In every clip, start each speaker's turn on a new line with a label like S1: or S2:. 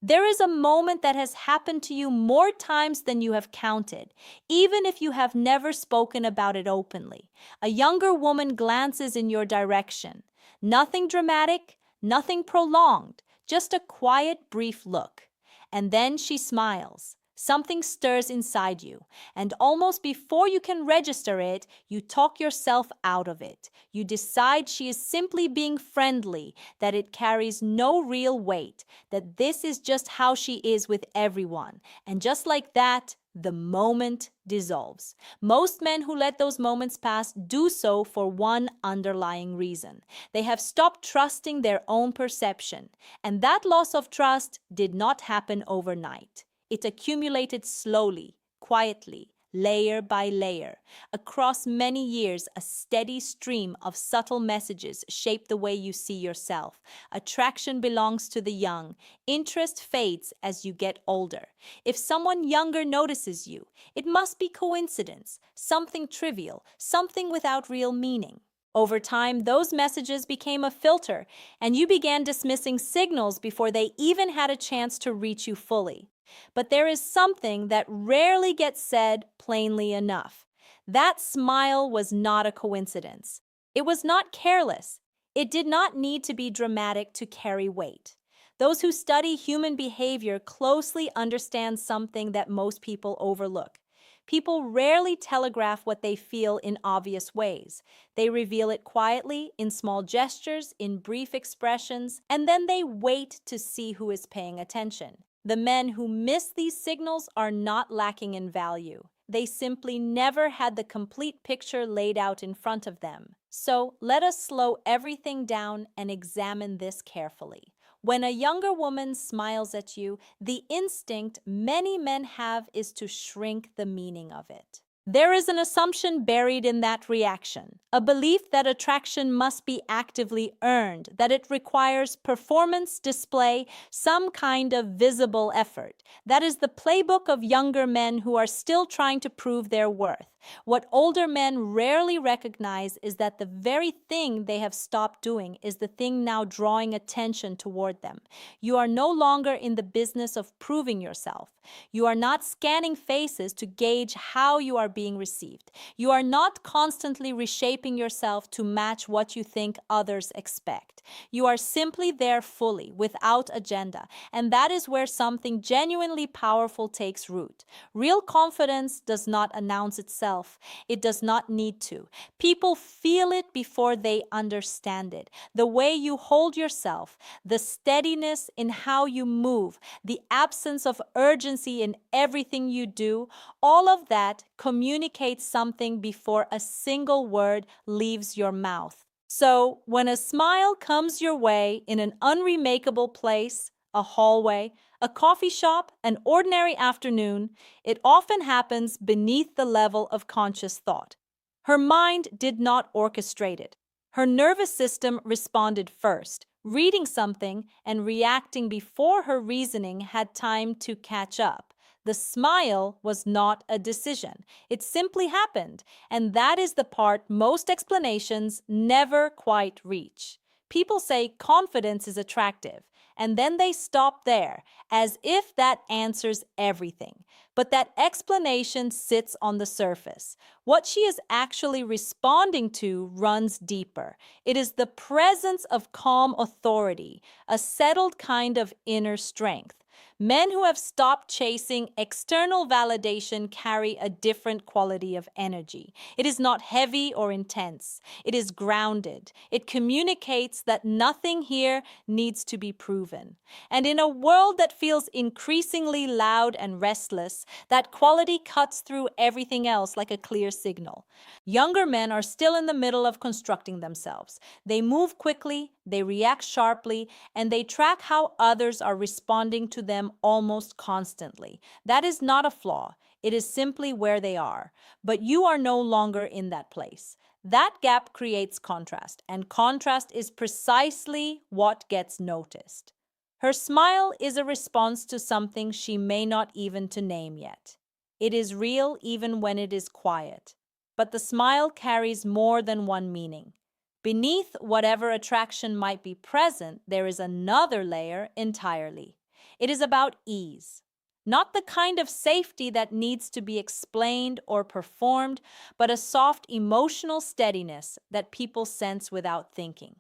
S1: There is a moment that has happened to you more times than you have counted, even if you have never spoken about it openly. A younger woman glances in your direction. Nothing dramatic, nothing prolonged, just a quiet, brief look. And then she smiles. Something stirs inside you, and almost before you can register it, you talk yourself out of it. You decide she is simply being friendly, that it carries no real weight, that this is just how she is with everyone. And just like that, the moment dissolves. Most men who let those moments pass do so for one underlying reason. They have stopped trusting their own perception. And that loss of trust did not happen overnight. It accumulated slowly, quietly, layer by layer. Across many years, a steady stream of subtle messages shape the way you see yourself. Attraction belongs to the young. Interest fades as you get older. If someone younger notices you, it must be coincidence, something trivial, something without real meaning. Over time, those messages became a filter, and you began dismissing signals before they even had a chance to reach you fully. But there is something that rarely gets said plainly enough. That smile was not a coincidence. It was not careless. It did not need to be dramatic to carry weight. Those who study human behavior closely understand something that most people overlook. People rarely telegraph what they feel in obvious ways. They reveal it quietly, in small gestures, in brief expressions, and then they wait to see who is paying attention. The men who miss these signals are not lacking in value. They simply never had the complete picture laid out in front of them. So let us slow everything down and examine this carefully. When a younger woman smiles at you, the instinct many men have is to shrink the meaning of it. There is an assumption buried in that reaction, a belief that attraction must be actively earned, that it requires performance, display, some kind of visible effort. That is the playbook of younger men who are still trying to prove their worth. What older men rarely recognize is that the very thing they have stopped doing is the thing now drawing attention toward them. You are no longer in the business of proving yourself. You are not scanning faces to gauge how you are being received. You are not constantly reshaping yourself to match what you think others expect. You are simply there fully, without agenda, and that is where something genuinely powerful takes root. Real confidence does not announce itself. It does not need to. People feel it before they understand it. The way you hold yourself, the steadiness in how you move, the absence of urgency in everything you do, all of that communicates something before a single word leaves your mouth. So, when a smile comes your way in an unremakable place, a hallway, a coffee shop, an ordinary afternoon, it often happens beneath the level of conscious thought. Her mind did not orchestrate it. Her nervous system responded first, reading something and reacting before her reasoning had time to catch up. The smile was not a decision. It simply happened, and that is the part most explanations never quite reach. People say confidence is attractive, and then they stop there, as if that answers everything. But that explanation sits on the surface. What she is actually responding to runs deeper. It is the presence of calm authority, a settled kind of inner strength. Men who have stopped chasing external validation carry a different quality of energy. It is not heavy or intense. It is grounded. It communicates that nothing here needs to be proven. And in a world that feels increasingly loud and restless, that quality cuts through everything else like a clear signal. Younger men are still in the middle of constructing themselves. They move quickly, they react sharply, and they track how others are responding to them almost constantly. That is not a flaw. It is simply where they are. But you are no longer in that place. That gap creates contrast, and contrast is precisely what gets noticed. Her smile is a response to something she may not even to name yet. It is real even when it is quiet. But the smile carries more than one meaning. Beneath whatever attraction might be present, there is another layer entirely. It is about ease. Not the kind of safety that needs to be explained or performed, but a soft emotional steadiness that people sense without thinking.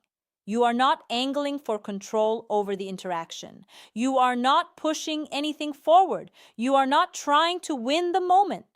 S1: You are not angling for control over the interaction. You are not pushing anything forward. You are not trying to win the moment.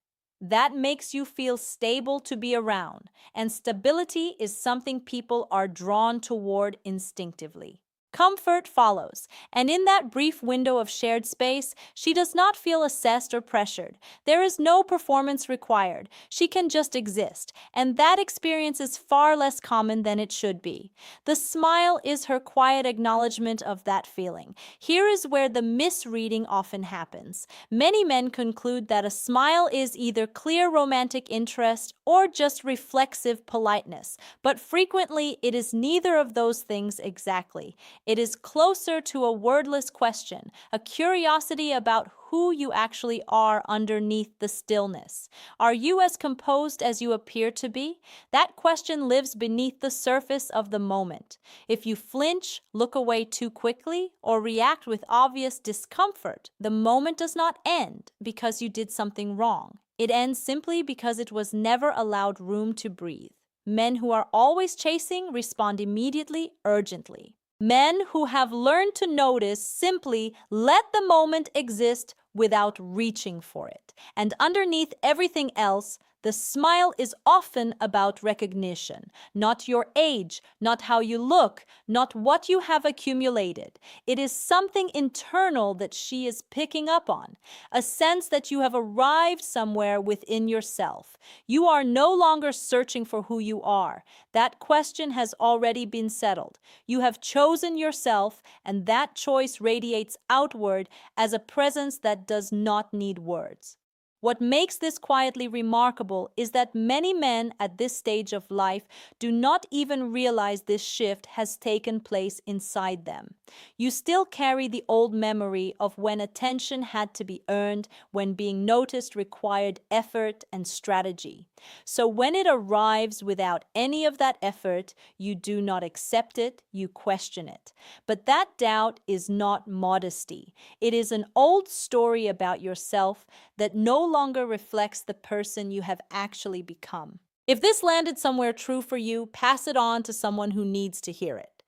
S1: That makes you feel stable to be around, and stability is something people are drawn toward instinctively. Comfort follows, and in that brief window of shared space, she does not feel assessed or pressured. There is no performance required. She can just exist, and that experience is far less common than it should be. The smile is her quiet acknowledgement of that feeling. Here is where the misreading often happens. Many men conclude that a smile is either clear romantic interest or just reflexive politeness, but frequently it is neither of those things exactly. It is closer to a wordless question, a curiosity about who you actually are underneath the stillness. Are you as composed as you appear to be? That question lives beneath the surface of the moment. If you flinch, look away too quickly, or react with obvious discomfort, the moment does not end because you did something wrong. It ends simply because it was never allowed room to breathe. Men who are always chasing respond immediately, urgently. Men who have learned to notice simply let the moment exist without reaching for it. And underneath everything else, the smile is often about recognition, not your age, not how you look, not what you have accumulated. It is something internal that she is picking up on, a sense that you have arrived somewhere within yourself. You are no longer searching for who you are. That question has already been settled. You have chosen yourself, and that choice radiates outward as a presence that does not need words. What makes this quietly remarkable is that many men at this stage of life do not even realize this shift has taken place inside them. You still carry the old memory of when attention had to be earned, when being noticed required effort and strategy. So when it arrives without any of that effort, you do not accept it, you question it. But that doubt is not modesty. It is an old story about yourself that no longer reflects the person you have actually become. If this landed somewhere true for you, pass it on to someone who needs to hear it.